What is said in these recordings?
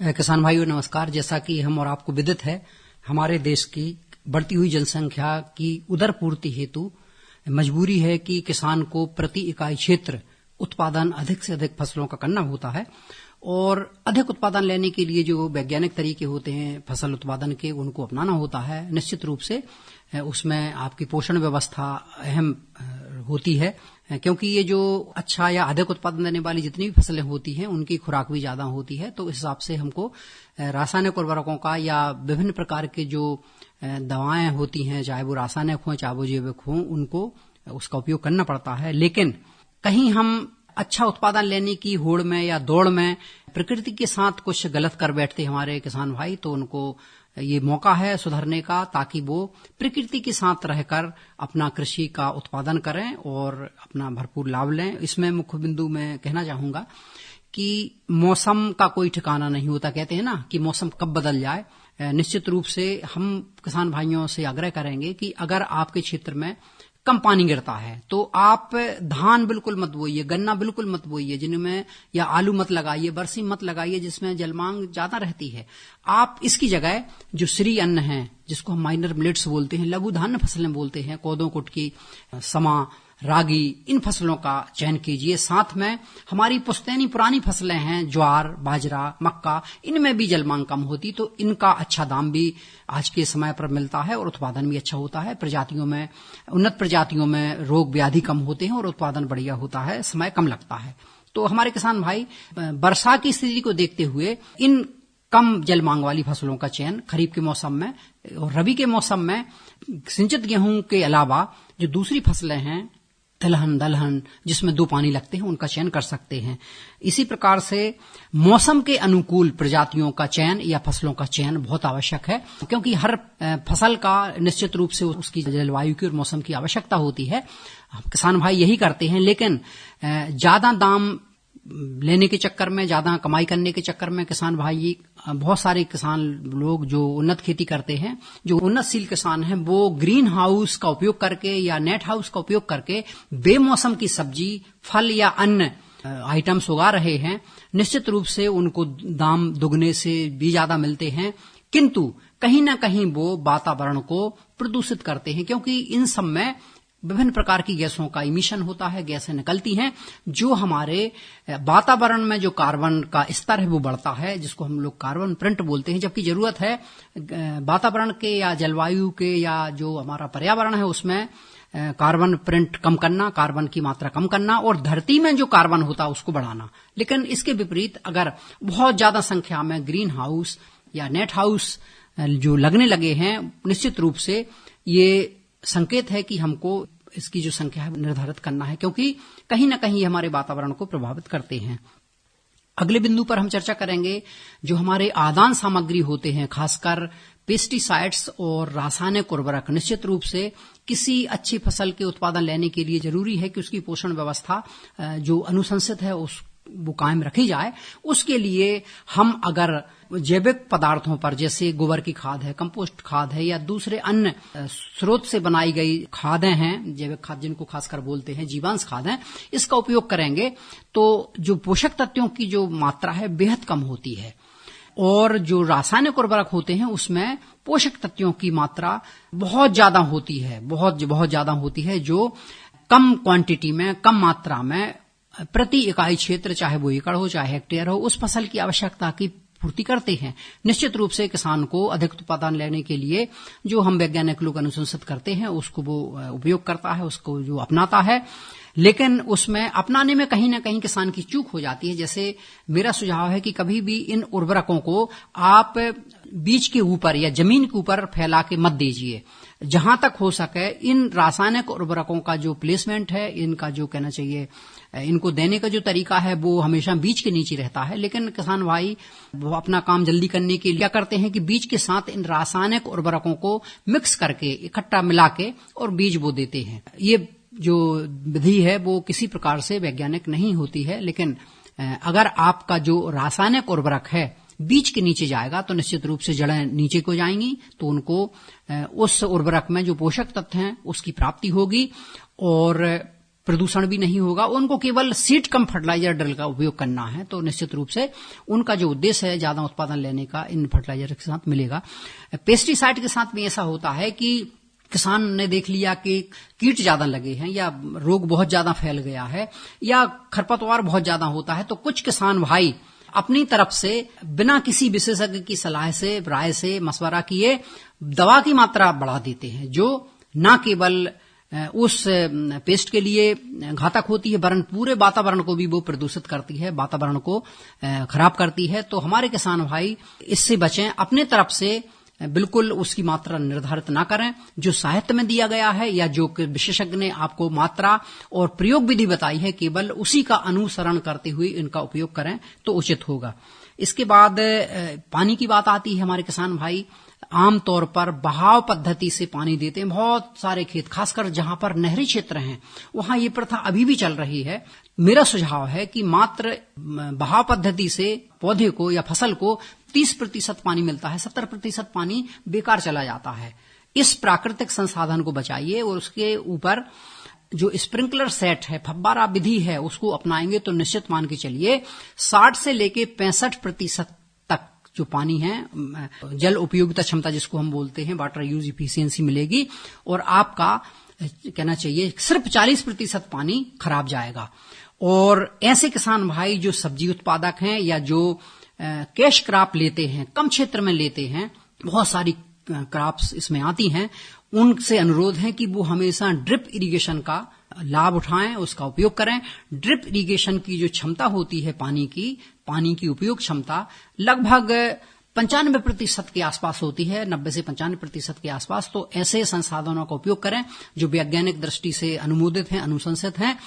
किसान भाइयों नमस्कार। जैसा कि हम और आपको विदित है, हमारे देश की बढ़ती हुई जनसंख्या की उदर पूर्ति हेतु मजबूरी है कि किसान को प्रति इकाई क्षेत्र उत्पादन अधिक से अधिक फसलों का करना होता है और अधिक उत्पादन लेने के लिए जो वैज्ञानिक तरीके होते हैं फसल उत्पादन के, उनको अपनाना होता है। निश्चित रूप से उसमें आपकी पोषण व्यवस्था अहम होती है, क्योंकि ये जो अच्छा या अधिक उत्पादन देने वाली जितनी भी फसलें होती हैं उनकी खुराक भी ज्यादा होती है। तो इस हिसाब से हमको रासायनिक उर्वरकों का या विभिन्न प्रकार के जो दवाएं होती हैं, चाहे वो रासायनिक हों चाहे वो जैविक हों, उनको उसका उपयोग करना पड़ता है। लेकिन कहीं हम अच्छा उत्पादन लेने की होड़ में या दौड़ में प्रकृति के साथ कुछ गलत कर बैठते हमारे किसान भाई, तो उनको ये मौका है सुधरने का, ताकि वो प्रकृति के साथ रहकर अपना कृषि का उत्पादन करें और अपना भरपूर लाभ लें। इसमें मुख्य बिंदु मैं कहना चाहूंगा कि मौसम का कोई ठिकाना नहीं होता। कहते हैं ना कि मौसम कब बदल जाए। निश्चित रूप से हम किसान भाइयों से आग्रह करेंगे कि अगर आपके क्षेत्र में कम पानी गिरता है तो आप धान बिल्कुल मत बोइए, गन्ना बिल्कुल मत बोइए, जिनमें या आलू मत लगाइए, बरसी मत लगाइए जिसमें जलमांग ज्यादा रहती है। आप इसकी जगह जो श्री अन्न है, जिसको हम माइनर मिलेट्स बोलते हैं, लघु धान्य फसलें बोलते हैं, कोदो, कुटकी, समा, रागी, इन फसलों का चयन कीजिए। साथ में हमारी पुश्तैनी पुरानी फसलें हैं, ज्वार, बाजरा, मक्का, इनमें भी जलमांग कम होती, तो इनका अच्छा दाम भी आज के समय पर मिलता है और उत्पादन भी अच्छा होता है। प्रजातियों में, उन्नत प्रजातियों में रोग व्याधि कम होते हैं और उत्पादन बढ़िया होता है, समय कम लगता है। तो हमारे किसान भाई वर्षा की स्थिति को देखते हुए इन कम जल मांग वाली फसलों का चयन खरीफ के मौसम में और रबी के मौसम में सिंचित गेहूं के अलावा जो दूसरी फसलें हैं, तिलहन, दलहन, जिसमें 2 पानी लगते हैं, उनका चयन कर सकते हैं। इसी प्रकार से मौसम के अनुकूल प्रजातियों का चयन या फसलों का चयन बहुत आवश्यक है, क्योंकि हर फसल का निश्चित रूप से उसकी जलवायु की और मौसम की आवश्यकता होती है। किसान भाई यही करते हैं, लेकिन ज्यादा दाम लेने के चक्कर में, ज्यादा कमाई करने के चक्कर में किसान भाई, बहुत सारे किसान लोग जो उन्नत खेती करते हैं, जो उन्नतशील किसान हैं, वो ग्रीन हाउस का उपयोग करके या नेट हाउस का उपयोग करके बेमौसम की सब्जी, फल या अन्य आइटम्स उगा रहे हैं। निश्चित रूप से उनको दाम दुगने से भी ज्यादा मिलते हैं, किंतु कहीं ना कहीं वो वातावरण को प्रदूषित करते हैं, क्योंकि इन सब में विभिन्न प्रकार की गैसों का इमिशन होता है, गैसें निकलती हैं, जो हमारे वातावरण में जो कार्बन का स्तर है वो बढ़ता है, जिसको हम लोग कार्बन प्रिंट बोलते हैं। जबकि जरूरत है वातावरण के या जलवायु के या जो हमारा पर्यावरण है उसमें कार्बन प्रिंट कम करना, कार्बन की मात्रा कम करना और धरती में जो कार्बन होता है उसको बढ़ाना। लेकिन इसके विपरीत अगर बहुत ज्यादा संख्या में ग्रीन हाउस या नेट हाउस जो लगने लगे हैं, निश्चित रूप से ये संकेत है कि हमको इसकी जो संख्या है निर्धारित करना है, क्योंकि कहीं ना कहीं हमारे वातावरण को प्रभावित करते हैं। अगले बिंदु पर हम चर्चा करेंगे जो हमारे आदान सामग्री होते हैं, खासकर पेस्टिसाइड्स और रासायनिक उर्वरक। निश्चित रूप से किसी अच्छी फसल के उत्पादन लेने के लिए जरूरी है कि उसकी पोषण व्यवस्था जो अनुशंसित है वो कायम रखी जाए। उसके लिए हम अगर जैविक पदार्थों पर, जैसे गोबर की खाद है, कंपोस्ट खाद है या दूसरे अन्य स्रोत से बनाई गई खादें हैं, जैविक खाद जिनको खासकर बोलते हैं, जीवांश खाद हैं, इसका उपयोग करेंगे तो जो पोषक तत्वों की जो मात्रा है बेहद कम होती है। और जो रासायनिक उर्वरक होते हैं उसमें पोषक तत्वों की मात्रा बहुत ज्यादा होती है, बहुत ज्यादा होती है, जो कम क्वांटिटी में, कम मात्रा में प्रति इकाई क्षेत्र, चाहे वो एकड़ हो चाहे हेक्टेयर हो, उस फसल की आवश्यकता की पूर्ति करते हैं। निश्चित रूप से किसान को अधिक उत्पादन लेने के लिए जो हम वैज्ञानिक लोग अनुशंसित करते हैं उसको वो उपयोग करता है, उसको जो अपनाता है। लेकिन उसमें अपनाने में कहीं ना कहीं किसान की चूक हो जाती है। जैसे मेरा सुझाव है कि कभी भी इन उर्वरकों को आप बीज के ऊपर या जमीन के ऊपर फैला के मत दीजिए। जहां तक हो सके इन रासायनिक उर्वरकों का जो प्लेसमेंट है, इनका जो कहना चाहिए, इनको देने का जो तरीका है वो हमेशा बीज के नीचे रहता है। लेकिन किसान भाई वो अपना काम जल्दी करने के लिए क्या करते हैं कि बीज के साथ इन रासायनिक उर्वरकों को मिक्स करके, इकट्ठा मिला के और बीज बो देते हैं। ये जो विधि है वो किसी प्रकार से वैज्ञानिक नहीं होती है, लेकिन अगर आपका जो रासायनिक उर्वरक है बीज के नीचे जाएगा तो निश्चित रूप से जड़ें नीचे को जाएंगी, तो उनको उस उर्वरक में जो पोषक तत्व हैं उसकी प्राप्ति होगी और प्रदूषण भी नहीं होगा। उनको केवल सीड कम फर्टिलाइजर ड्रिल का उपयोग करना है, तो निश्चित रूप से उनका जो उद्देश्य है ज्यादा उत्पादन लेने का इन फर्टिलाइजर के साथ मिलेगा। पेस्टिसाइड के साथ भी ऐसा होता है कि किसान ने देख लिया कि कीट ज्यादा लगे हैं या रोग बहुत ज्यादा फैल गया है या खरपतवार बहुत ज्यादा होता है, तो कुछ किसान भाई अपनी तरफ से बिना किसी विशेषज्ञ की सलाह से, राय से, मशवरा किए दवा की मात्रा बढ़ा देते हैं, जो न केवल उस पेस्ट के लिए घातक होती है वरन पूरे वातावरण को भी वो प्रदूषित करती है, वातावरण को खराब करती है। तो हमारे किसान भाई इससे बचें, अपने तरफ से बिल्कुल उसकी मात्रा निर्धारित ना करें। जो साहित्य में दिया गया है या जो विशेषज्ञ ने आपको मात्रा और प्रयोग विधि बताई है, केवल उसी का अनुसरण करते हुए इनका उपयोग करें तो उचित होगा। इसके बाद पानी की बात आती है। हमारे किसान भाई आमतौर पर बहाव पद्धति से पानी देते हैं। बहुत सारे खेत, खासकर जहां पर नहरी क्षेत्र हैं, वहां ये प्रथा अभी भी चल रही है। मेरा सुझाव है कि मात्र बहाव पद्धति से पौधे को या फसल को 30% पानी मिलता है, 70% पानी बेकार चला जाता है। इस प्राकृतिक संसाधन को बचाइए और उसके ऊपर जो स्प्रिंकलर सेट है, फव्वारा विधि है, उसको अपनाएंगे तो निश्चित मान के चलिए 60 से लेके 65% तक जो पानी है, जल उपयोगिता क्षमता जिसको हम बोलते हैं, वाटर यूज इफिशियंसी मिलेगी और आपका कहना चाहिए सिर्फ 40% पानी खराब जाएगा। और ऐसे किसान भाई जो सब्जी उत्पादक हैं या जो कैश क्रॉप लेते हैं, कम क्षेत्र में लेते हैं, बहुत सारी क्रॉप्स इसमें आती हैं, उनसे अनुरोध है कि वो हमेशा ड्रिप इरिगेशन का लाभ उठाएं, उसका उपयोग करें। ड्रिप इरिगेशन की जो क्षमता होती है पानी की उपयोग क्षमता लगभग 95% के आसपास होती है, 90 से 95% के आसपास। तो ऐसे संसाधनों का उपयोग करें जो वैज्ञानिक दृष्टि से अनुमोदित हैं, अनुशंसित हैं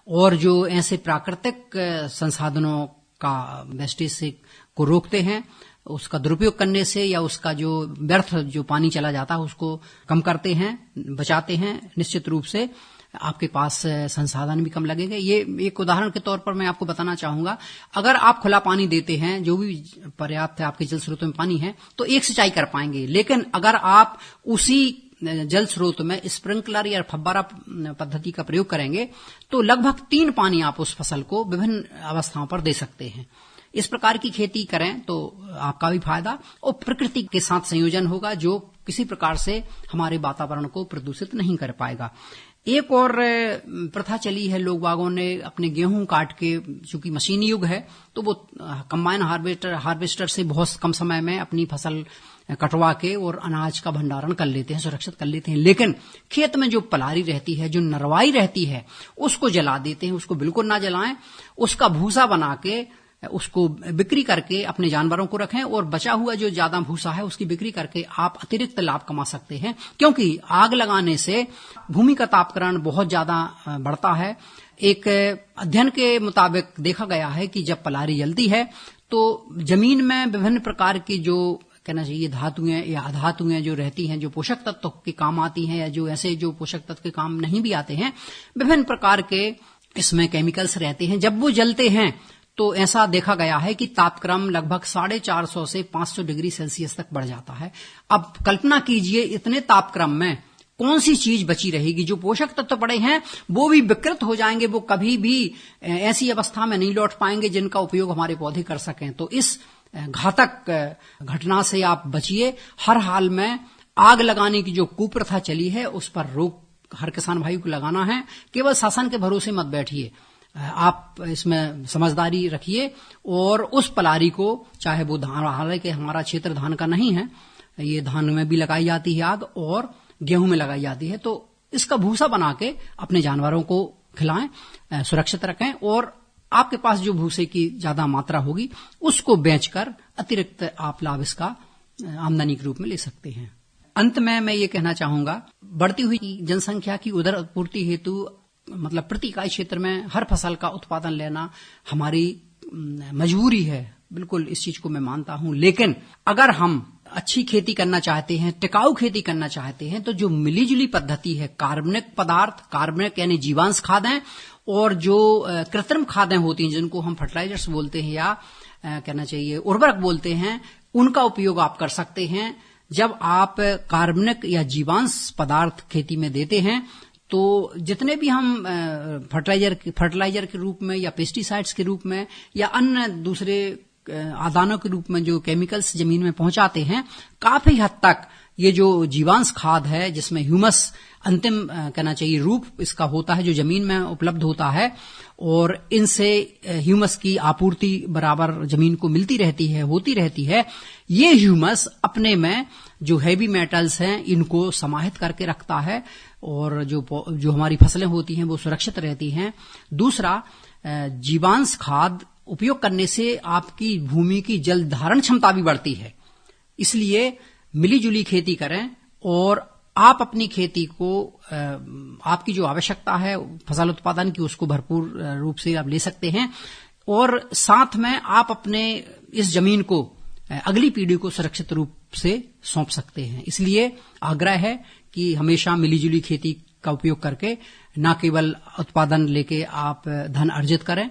और जो ऐसे प्राकृतिक संसाधनों का वेस्टेज से को रोकते हैं, उसका दुरुपयोग करने से या उसका जो व्यर्थ जो पानी चला जाता है उसको कम करते हैं, बचाते हैं। निश्चित रूप से आपके पास संसाधन भी कम लगेंगे। ये एक उदाहरण के तौर पर मैं आपको बताना चाहूंगा, अगर आप खुला पानी देते हैं, जो भी पर्याप्त है आपके जल स्रोतों में पानी है, तो एक सिंचाई कर पाएंगे। लेकिन अगर आप उसी जल स्रोत में स्प्रिंकलर या फव्वारा पद्धति का प्रयोग करेंगे तो लगभग 3 पानी आप उस फसल को विभिन्न अवस्थाओं पर दे सकते हैं। इस प्रकार की खेती करें तो आपका भी फायदा और प्रकृति के साथ संयोजन होगा, जो किसी प्रकार से हमारे वातावरण को प्रदूषित नहीं कर पाएगा। एक और प्रथा चली है, लोग बागों ने अपने गेहूं काट के, चूंकि मशीनी युग है तो वो कंबाइन हार्वेस्टर से बहुत कम समय में अपनी फसल कटवा के और अनाज का भंडारण कर लेते हैं, सुरक्षित कर लेते हैं। लेकिन खेत में जो पलारी रहती है, जो नरवाई रहती है, उसको जला देते हैं। उसको बिल्कुल ना जलाएं, उसका भूसा बना के उसको बिक्री करके अपने जानवरों को रखें और बचा हुआ जो ज्यादा भूसा है उसकी बिक्री करके आप अतिरिक्त लाभ कमा सकते हैं। क्योंकि आग लगाने से भूमि का तापक्रमण बहुत ज्यादा बढ़ता है। एक अध्ययन के मुताबिक देखा गया है कि जब पलारी जलती है तो जमीन में विभिन्न प्रकार की जो कहना चाहिए धातुएं या अधातुएं जो रहती हैं, जो पोषक तत्व के काम आती हैं या जो ऐसे जो पोषक तत्व के काम नहीं भी आते हैं, विभिन्न प्रकार के इसमें केमिकल्स रहते हैं। जब वो जलते हैं तो ऐसा देखा गया है कि तापक्रम लगभग 450 से 500 डिग्री सेल्सियस तक बढ़ जाता है। अब कल्पना कीजिए इतने तापक्रम में कौन सी चीज बची रहेगी? जो पोषक तत्व पड़े हैं वो भी विकृत हो जाएंगे, वो कभी भी ऐसी अवस्था में नहीं लौट पाएंगे जिनका उपयोग हमारे पौधे कर सकें। तो इस घातक घटना से आप बचिए। हर हाल में आग लगाने की जो कुप्रथा चली है उस पर रोक हर किसान भाई को लगाना है। केवल शासन के भरोसे मत बैठिए, आप इसमें समझदारी रखिए और उस पलारी को, चाहे वो धान, हालांकि हमारा क्षेत्र धान का नहीं है, ये धान में भी लगाई जाती है आग और गेहूं में लगाई जाती है, तो इसका भूसा बना के अपने जानवरों को खिलाएं, सुरक्षित रखें और आपके पास जो भूसे की ज्यादा मात्रा होगी उसको बेचकर अतिरिक्त आप लाभ इसका आमदनी के रूप में ले सकते हैं। अंत में मैं ये कहना चाहूंगा, बढ़ती हुई जनसंख्या की उदर पूर्ति हेतु मतलब प्रति इकाई क्षेत्र में हर फसल का उत्पादन लेना हमारी मजबूरी है। बिल्कुल इस चीज को मैं मानता हूं। लेकिन अगर हम अच्छी खेती करना चाहते हैं, टिकाऊ खेती करना चाहते हैं, तो जो मिलीजुली पद्धति है, कार्बनिक पदार्थ, कार्बनिक यानी जीवांश खादें और जो कृत्रिम खादें होती हैं जिनको हम फर्टिलाइजर्स बोलते हैं या कहना चाहिए उर्वरक बोलते हैं, उनका उपयोग आप कर सकते हैं। जब आप कार्बनिक या जीवांश पदार्थ खेती में देते हैं तो जितने भी हम फर्टिलाइजर के रूप में या पेस्टिसाइड्स के रूप में या अन्य दूसरे आदानों के रूप में जो केमिकल्स जमीन में पहुंचाते हैं, काफी हद तक ये जो जीवांश खाद है जिसमें ह्यूमस अंतिम कहना चाहिए रूप इसका होता है जो जमीन में उपलब्ध होता है, और इनसे ह्यूमस की आपूर्ति बराबर जमीन को मिलती रहती है, होती रहती है। ये ह्यूमस अपने में जो हैवी मेटल्स हैं इनको समाहित करके रखता है और जो हमारी फसलें होती हैं वो सुरक्षित रहती हैं। दूसरा, जीवांश खाद उपयोग करने से आपकी भूमि की जल धारण क्षमता भी बढ़ती है। इसलिए मिलीजुली खेती करें और आप अपनी खेती को आपकी जो आवश्यकता है फसल उत्पादन की उसको भरपूर रूप से आप ले सकते हैं, और साथ में आप अपने इस जमीन को अगली पीढ़ी को सुरक्षित रूप से सौंप सकते हैं। इसलिए आग्रह है कि हमेशा मिलीजुली खेती का उपयोग करके न केवल उत्पादन लेके आप धन अर्जित करें,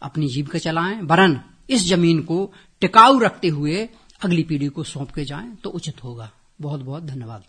अपनी जीविका चलाएं, वरन इस जमीन को टिकाऊ रखते हुए अगली पीढ़ी को सौंप के जाएं तो उचित होगा। बहुत बहुत धन्यवाद।